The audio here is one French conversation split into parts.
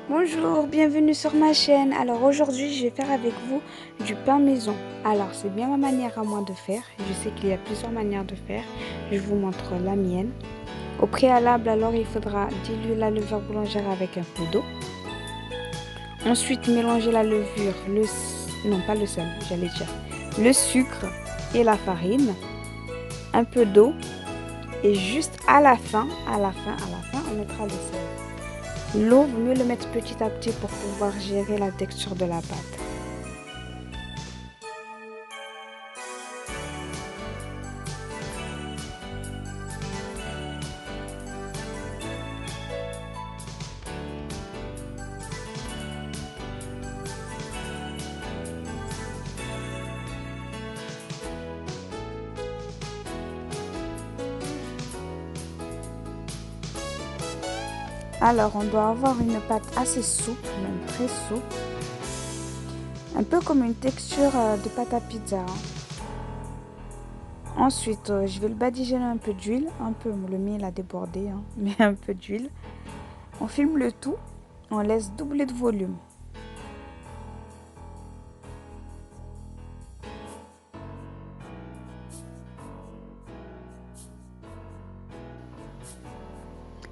Bonjour, bienvenue sur ma chaîne. Alors aujourd'hui, je vais faire avec vous du pain maison. Alors c'est bien ma manière à moi de faire. Je sais qu'il y a plusieurs manières de faire. Je vous montre la mienne. Au préalable, alors il faudra diluer la levure boulangère avec un peu d'eau. Ensuite, mélanger la levure, non pas le sel, j'allais dire, le sucre et la farine, un peu d'eau et juste à la fin, on mettra le sel. L'eau, vaut mieux le mettre petit à petit pour pouvoir gérer la texture de la pâte. Alors, on doit avoir une pâte assez souple, même très souple. Un peu comme une texture de pâte à pizza. Ensuite, je vais le badigeonner un peu d'huile. Un peu, le mien il a débordé, mais un peu d'huile. On filme le tout. On laisse doubler de volume.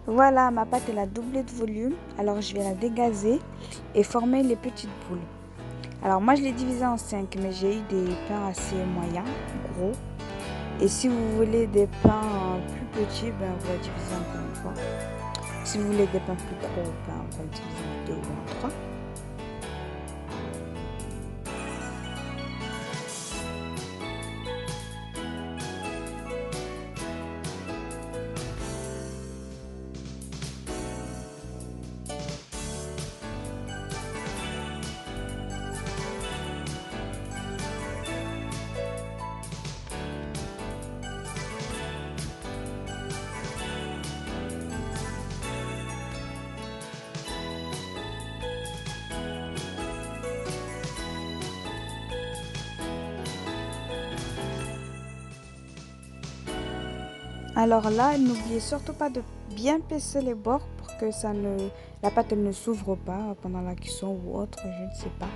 Voilà, ma pâte elle a doublé de volume. Alors, je vais la dégazer et former les petites boules. Alors, moi, je l'ai divisée en 5, mais j'ai eu des pains assez moyens, gros. Et si vous voulez des pains plus petits, ben, vous la divisez encore une fois. Si vous voulez des pains plus gros, ben, on va le diviser en 2 ou en 3. Alors là, n'oubliez surtout pas de bien pincer les bords pour que la pâte elle ne s'ouvre pas pendant la cuisson ou autre, je ne sais pas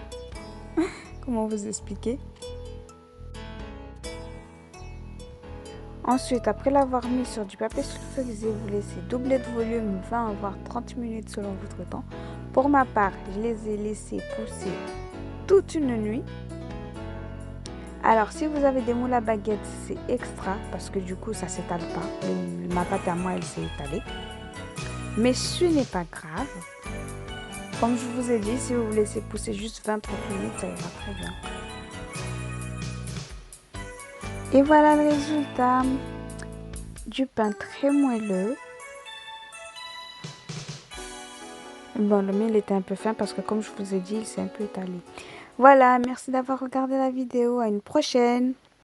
comment vous expliquer. Ensuite, après l'avoir mis sur du papier sulfurisé, vous laissez doubler de volume 20 voire 30 minutes selon votre temps. Pour ma part, je les ai laissés pousser toute une nuit. Alors, si vous avez des moules à baguette, c'est extra parce que du coup, ça s'étale pas. Ma pâte à moi, elle s'est étalée. Mais ce n'est pas grave. Comme je vous ai dit, si vous laissez pousser juste 20-30 minutes, ça ira très bien. Et voilà le résultat du pain très moelleux. Bon, le mien il était un peu fin parce que comme je vous ai dit, il s'est un peu étalé. Voilà, merci d'avoir regardé la vidéo. À une prochaine.